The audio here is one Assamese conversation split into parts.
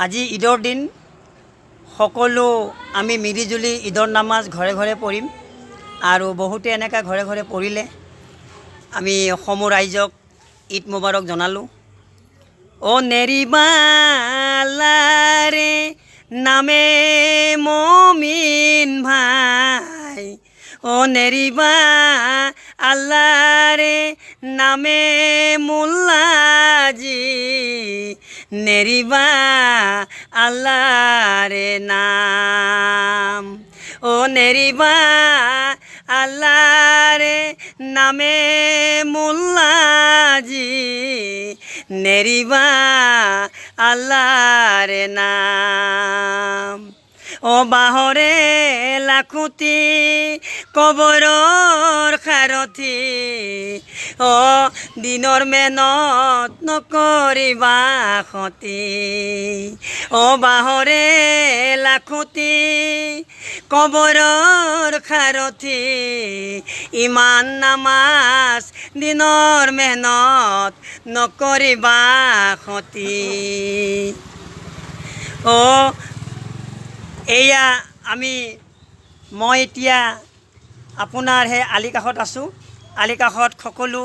আজি ঈদৰ দিন সকলো আমি মিলিজুলি ঈদৰ নামাজ ঘৰে ঘৰে পঢ়িম আৰু বহুতে এনেকা ঘৰে ঘৰে পঢ়িলে আমি সমূহ ৰাইজক ঈদ মুবাৰক জনালোঁ। ও নেৰিবা আল্লাহৰে নামে মমিন ভাই, ও নেৰিবা আল্লাহৰে নামে মুল্লাজি, নেৰিবা আল্লাহৰে নাম, ও নেৰিবা আল্লাহৰে নামে মুল্লাজি, নেৰিবা আল্লাহৰে নাম। ও বাহৰে লাখুতি কবৰৰ খাৰথি, ও দিনৰ মেহনত নকৰিবা খতি, ও বাহৰে লাখুতি কবৰৰ খাৰথি, ইমান নামাজ দিনৰ মেহনত নকৰিবা খতি। ও এয়া মই এতিয়া আপোনাৰ সেই আলিকাষত আছোঁ। আলিকাষত সকলো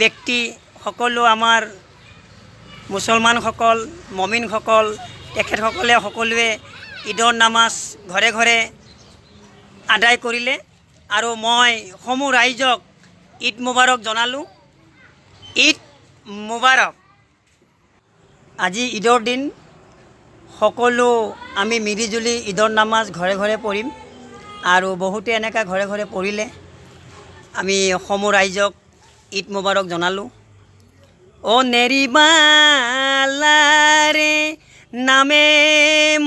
ব্যক্তি, সকলো আমাৰ মুছলমানসকল, মমিনসকল, তেখেতসকলে সকলোৱে ঈদৰ নামাজ ঘৰে ঘৰে আদায় কৰিলে আৰু মই সমূহ ৰাইজক ঈদ মুবাৰক জনালোঁ। ঈদ মুবাৰক। আজি ঈদৰ দিন সকলো আমি মিলিজুলি ঈদৰ নামাজ ঘৰে ঘৰে পঢ়িম আৰু বহুতে এনেকা ঘৰে ঘৰে পঢ়িলে আমি সমূহ ৰাইজক ঈদ মুবাৰক জনালোঁ। ও নেৰিবা আল্লাহৰে নামে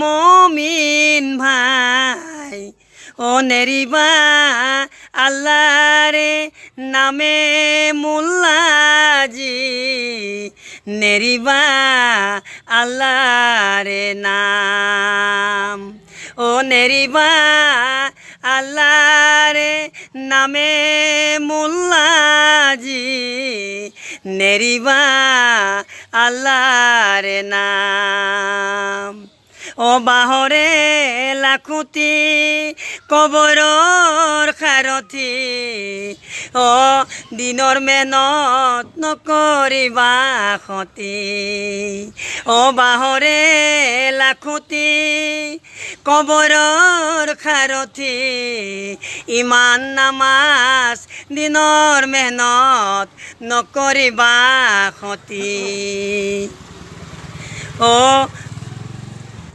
মমিন ভাই, ও নেৰিবা আল্লাহৰে নামে মুল্লাজি, নেৰিবা আল্লাহৰে নাম, ও নেৰিবা আল্লাহৰে নামে মুল্লাজি, নেৰিবা আল্লাহৰে নাম। ও বাহৰে লাখুতি কবৰৰ খাৰথি, ও দিনৰ মেহনত নকৰিবা খতি, ও বাহৰে লাখুতি কবৰৰ খাৰথি, ইমান নামাজ দিনৰ মেহনত নকৰিবা খতি। ও